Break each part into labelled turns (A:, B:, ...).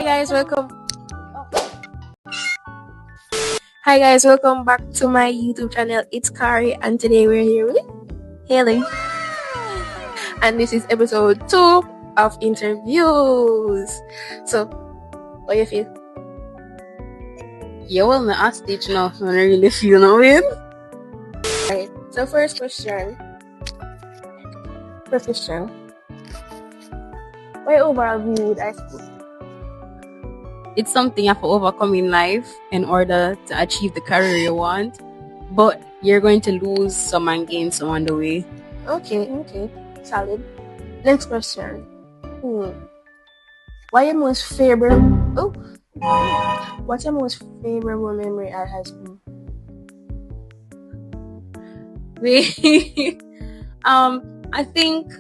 A: guys, welcome. Hi guys, welcome back to my YouTube channel. It's Kari, and today we're here with Haley, and this is episode 2 of interviews. So, what do you feel?
B: Yeah, well, I stage now, so I don't really feel no way.
A: Right. So, first question. What overall view with high school?
B: It's something you have to overcome in life in order to achieve the career you want, but you're going to lose some and gain some on the way.
A: Okay. Solid. Next question. What's your most favorite memory at high school?
B: I think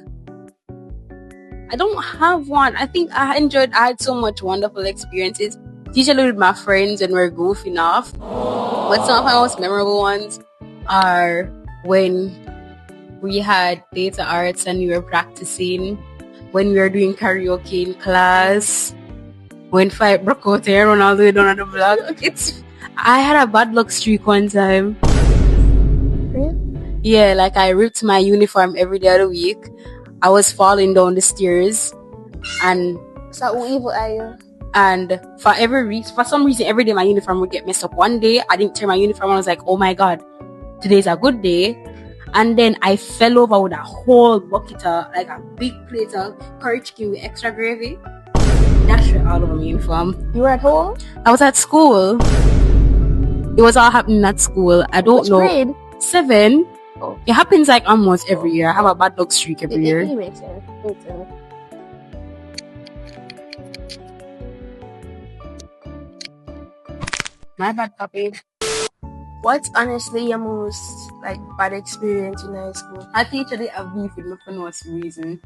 B: I don't have one. I think I had so much wonderful experiences, usually with my friends when we're goofing off. But some of my most memorable ones are when we had theater arts and we were practicing, when we were doing karaoke in class, when fight broke out here and all the way down on the block. I had a bad luck streak one time.
A: Really?
B: Yeah, like I ripped my uniform every day of the week. I was falling down the stairs, and
A: So how evil are you?
B: And for some reason, every day my uniform would get messed up. One day, I didn't tear my uniform. I was like, oh my God, today's a good day. And then I fell over with a whole bucket of, like a big plate of curry chicken with extra gravy. Dashed it all over my uniform.
A: You were at home?
B: I was at school. It was all happening at school. I don't
A: Which
B: know.
A: grade?
B: 7.
A: Oh.
B: It happens like almost every year. I have a bad luck streak every year.
A: It makes sense.
B: My bad, puppy.
A: What's honestly your most bad experience in high school?
B: A teacher did have beef with me for no reason.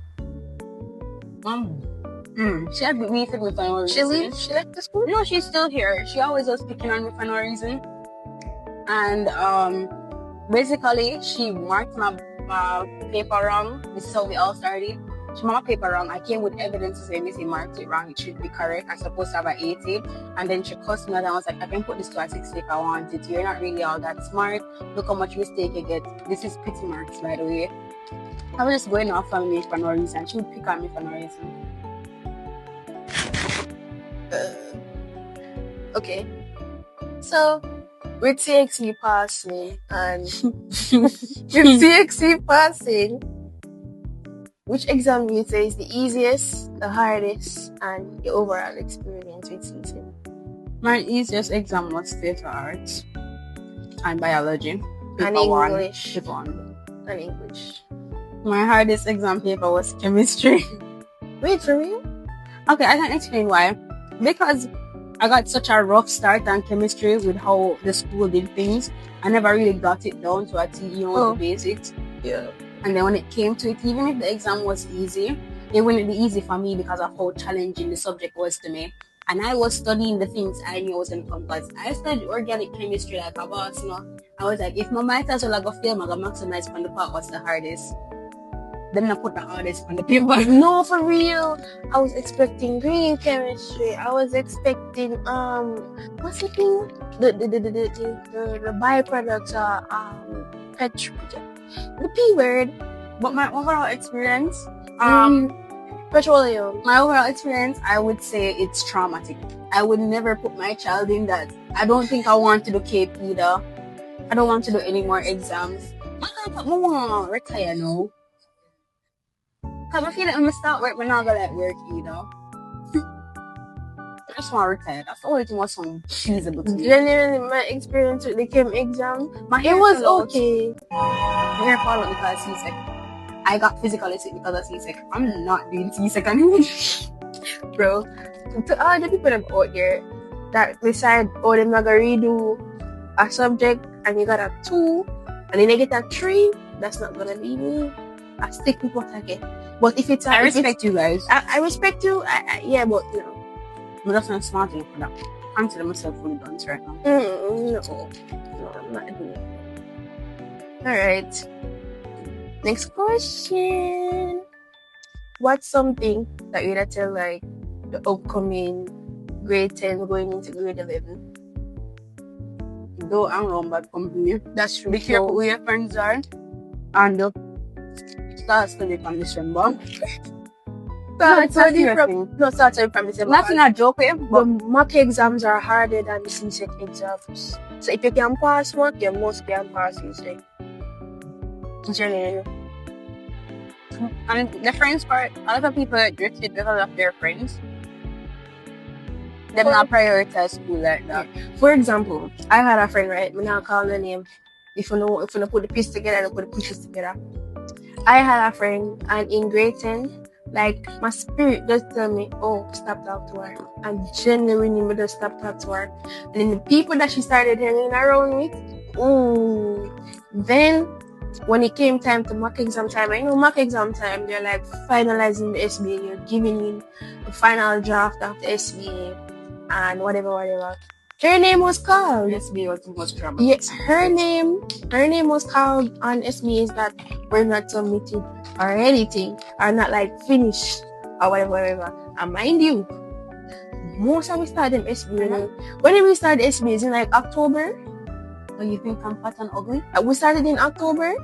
B: She had beef with me for no reason.
A: She left the school?
B: No, she's still here. She always was picking on me for no reason. And basically, she marked my paper wrong. This is how we all started. She marked my paper wrong. I came with evidence to say Missy marked it wrong. It should be correct. I'm supposed to have an 80. And then she cussed me and I was like, I can put this to a 60 if I want it. You're not really all that smart. Look how much mistake you get. This is pity marks, by the way. I was just going off on me for no reason. She would pick on me for no reason.
A: Okay. So, with CXC passing which exam do you say is the easiest, the hardest, and your overall experience with CC?
B: My easiest exam was theater arts and biology.
A: And English.
B: Paper 1.
A: And English.
B: My hardest exam paper was chemistry.
A: Wait, for real?
B: Okay, I can explain why. Because I got such a rough start on chemistry with how the school did things. I never really got it down to the basics.
A: Yeah.
B: And then when it came to it, even if the exam was easy, it wouldn't be easy for me because of how challenging the subject was to me. And I was studying the things I knew I was going to come because I studied organic chemistry like a boss, I was like, if my might as well I go fail, I'm going to maximize on the part what's the hardest. Then I put the hardest on the paper.
A: No, for real. I was expecting green chemistry. I was expecting what's the thing? The byproducts are the P word.
B: But my overall experience,
A: petroleum.
B: My overall experience, I would say it's traumatic. I would never put my child in that. I don't think I want to do CAPE either. I don't want to do any more exams. I want to retire now. Because I feel like when I start work, I'm not going to work either. I just want to retire. That's the only thing was so feasible to me.
A: Generally, my experience with the chem exam, it was okay.
B: My hair fall out because of C-Sec. I got physically sick because of C-Sec. I'm not doing C-Sec anymore.
A: Bro, to all the people that out there that decide, they're not going to redo a subject and you got a 2 and then they get a 3, that's not going to be me. I stick with what I get. But if it's...
B: I respect you guys.
A: I respect you. Yeah, but
B: I'm just not smart enough for that. I consider myself fully done right now.
A: No, I'm not doing it. Alright. Next question. What's something that you'd tell the upcoming grade 10 going into grade 11.
B: Though I'm wrong, but company.
A: That's true.
B: Be careful who your friends are. And start studying from December.
A: Start studying
B: from
A: December.
B: That's not a joke,
A: The
B: but
A: mock exams are harder than the CSEC exams. So if you can pass mock, you must can pass CSEC. Generally.
B: and the friends part, a lot of people drifted because of their friends. Them not prioritize school like that.
A: For example, I had a friend, right? I'm not calling her name. If you know put the pieces together and put the pieces together. I had a friend, and in grade 10, like my spirit just tell me, oh, stop talk to her. And genuinely me just stop talk to her. And then the people that she started hanging around with, ooh. Then when it came time to mock exam time, I know mock exam time, they're like finalizing the SBA, you're giving in the final draft of the SBA and whatever. Her name was called.
B: SBA was too much trouble.
A: Yes, her name was called on SBAs that were not submitted or anything, or not like finished or whatever. And mind you, most of we start them SBA. When did we start SBAs? In like October?
B: Oh, you think I'm fat and ugly?
A: We started in October.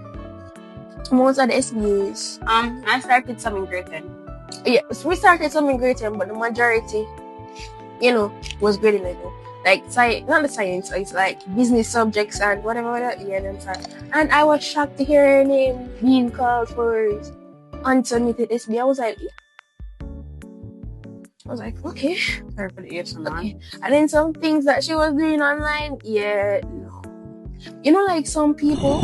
A: Most of the SBAs.
B: I started some in grade 10.
A: Yeah, so we started some in grade 10, but the majority, was grade 11. Like not the science, it's like business subjects and whatever. Yeah, them sorry. And I was shocked to hear her name being called for unsubmitted SB. I was like, okay.
B: Sorry for the ASMR.
A: Okay. And then some things that she was doing online, yeah, no. Like some people,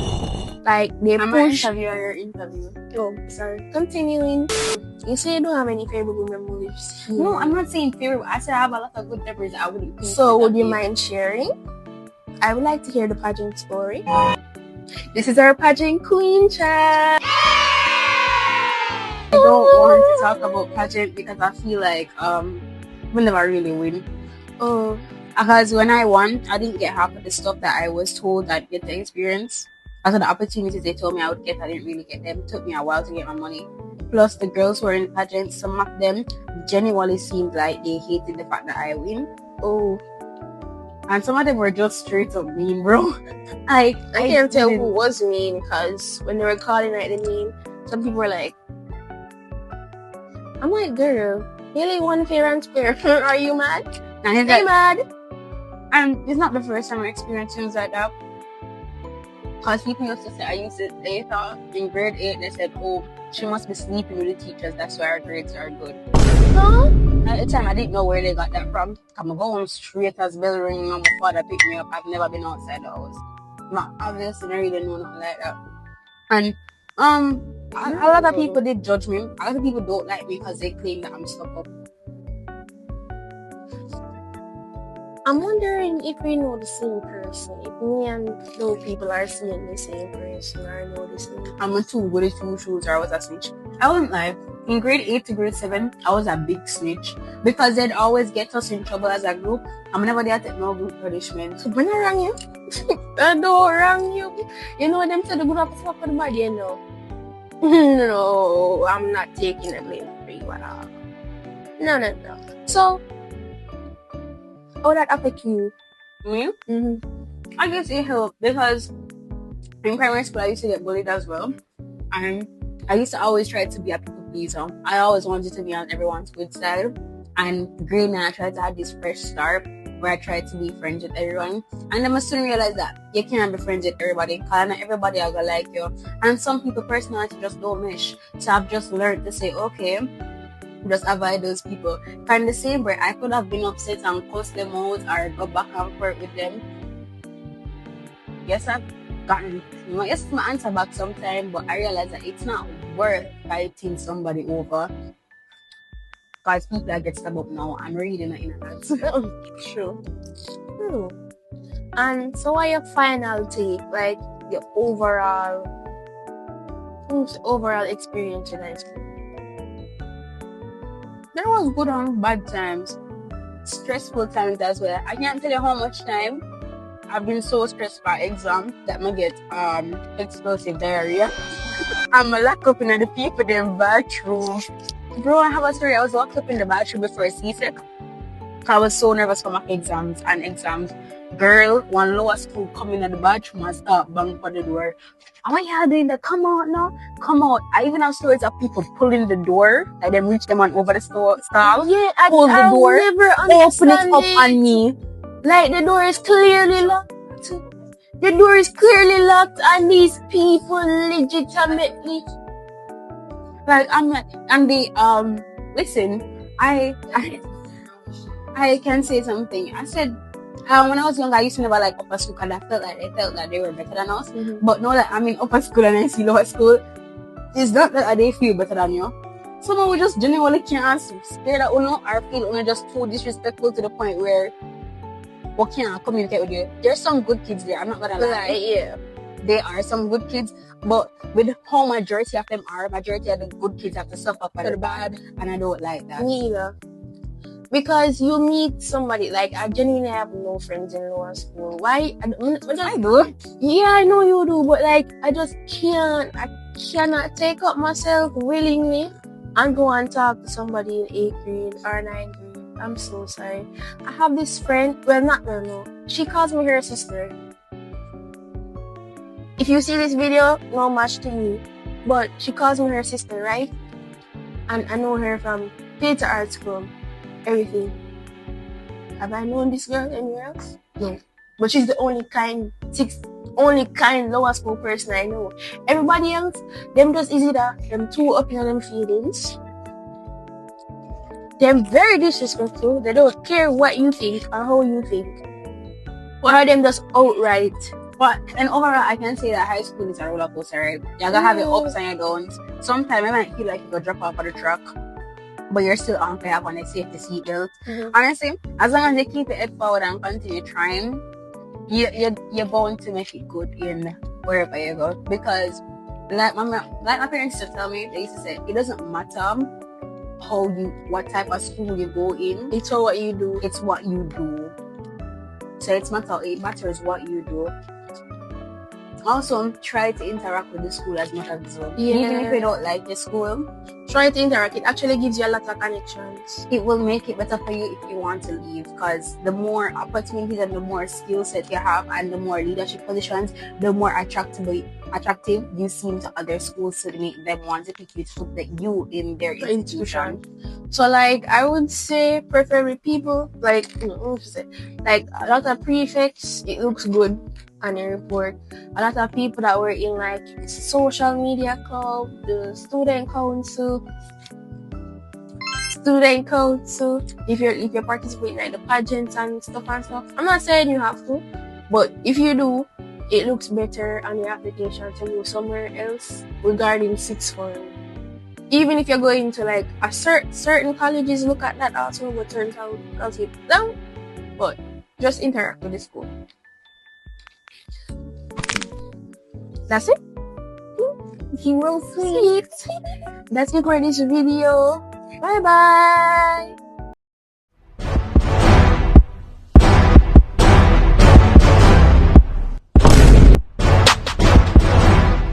A: like they push.
B: Your interview.
A: Oh, sorry. Continuing. You say you don't have any favorite memories.
B: No, I'm not saying favorite. I said I have a lot of good memories. I wouldn't.
A: So, would you mind sharing? I would like to hear the pageant story. This is our pageant queen chat.
B: I don't want to talk about pageant because I feel like we'll never really win.
A: Oh,
B: because when I won, I didn't get half of the stuff that I was told I'd get the experience. As the opportunities they told me I would get, I didn't really get them. It took me a while to get my money. Plus, the girls who were in pageants, some of them genuinely seemed like they hated the fact that I win.
A: Oh.
B: And some of them were just straight up mean, bro. I
A: can't tell who was mean, because when they were calling out the mean, some people were like, I'm like, girl, really one fair and square. Are you mad?
B: And
A: they mad.
B: And it's not the first time I experienced things like that. Because people used to say, they thought in grade 8, they said, oh, she must be sleeping with the teachers, that's why her grades are good.
A: Huh?
B: At the time, I didn't know where they got that from. I'm going straight as bell ringing and my father picked me up. I've never been outside the house. Obviously, I really know nothing like that. And a lot of people did judge me. A lot of people don't like me because they claim that I'm stuck up.
A: I'm wondering if we know the same person. If me and those people are seeing the same person or know the same person.
B: I'm a two goody two shoes, or I was a snitch. I wasn't lie. In grade 8 to grade 7, I was a big snitch. Because they'd always get us in trouble as a group. I'm never there to take no group punishment.
A: So when I rang you, I don't rang you. You know them said the good up for the body, you know. No, I'm not taking the blame for you at all. No. So, how that affect you?
B: Me?
A: Mm-hmm.
B: I guess it helped because in primary school I used to get bullied as well. And I used to always try to be a people pleaser. I always wanted to be on everyone's good side. And grade 9 I tried to have this fresh start where I tried to be friends with everyone. And then I soon realized that you can't be friends with everybody because not everybody are gonna like you. And some people personality just don't mesh. So I've just learned to say, okay, just avoid those people. And the same breath, I could have been upset and cuss them out or go back and forth with them. Yes, I've gotten my answer back sometime, but I realized that it's not worth fighting somebody over. Because people that get stabbed up now, I'm really not in that.
A: True. And so what your final take, like your overall experience in high school?
B: There was good and bad times. Stressful times as well. I can't tell you how much time I've been so stressed for exam that I get explosive diarrhea. I'm locked up in the people in bathroom. Bro, I have a story. I was locked up in the bathroom before CSEC. I was so nervous for my exams. Girl, one lower school coming at the bathroom and start banging for the door. How are you doing that? Come out now. Come out. I even have stories of people pulling the door. Like them reach them on over the stall.
A: Yeah,
B: Pull the door.
A: never
B: Open it
A: understand
B: up
A: it.
B: on me.
A: Like the door is clearly locked. The door is clearly locked, and these people legitimately.
B: Like I'm like, and the listen, I can say something. I said when I was younger, I used to never like upper school because I felt that they were better than us.
A: Mm-hmm.
B: But now that I'm in upper school and I see lower school, it's not that they feel better than you. Someone will just genuinely can't stare at you or feel just too disrespectful to the point where we can't communicate with you. There's some good kids there, I'm not gonna lie.
A: Yeah.
B: There are some good kids, but with how majority of them are, majority of the good kids have to suffer for the bad, and I don't like that.
A: Me either. Because you meet somebody, like, I genuinely have no friends in lower school. Why? I
B: do.
A: Yeah, I know you do, but like, I cannot take up myself willingly and go and talk to somebody in 8th grade or 9th grade. I'm so sorry. I have this friend, she calls me her sister. If you see this video, no match to you, but she calls me her sister, right? And I know her from theater art school, everything. Have I known this girl anywhere else? No. But she's the only kind lower school person I know. Everybody else, them just easy that them too up in them feelings. They're very disrespectful. They don't care what you think or how you think. Or them just outright.
B: But and overall, I can say that high school is a roller coaster, right? You're gonna have your ups and your downs. Sometimes I might feel like you could drop off of the truck, but you're still on fire on a safety seatbelt.
A: Mm-hmm.
B: Honestly, as long as you keep your head forward and continue trying, you're bound to make it good in wherever you go. Because like my parents used to tell me, they used to say it doesn't matter what type of school you go in.
A: It's all what you do.
B: It's what you do. So it matters what you do. Also, try to interact with the school as much as possible.
A: Yeah.
B: Even if you don't like the school,
A: try to interact. It actually gives you a lot of connections.
B: It will make it better for you if you want to leave, because the more opportunities and the more skill set you have and the more leadership positions, the more attractive you seem to other schools, to make them want to pick you to put you in their institution.
A: So like I would say preferably people like a lot of prefects, it looks good on your report. A lot of people that were in like social media club, the student council, if you're participating in like the pageants and stuff. I'm not saying you have to, but if you do, it looks better on your application to go somewhere else regarding sixth form. Even if you're going to like a certain colleges, look at that also, but turns out because it's down. But just interact with the school. That's it. He will sweet. That's it for this video. Bye bye.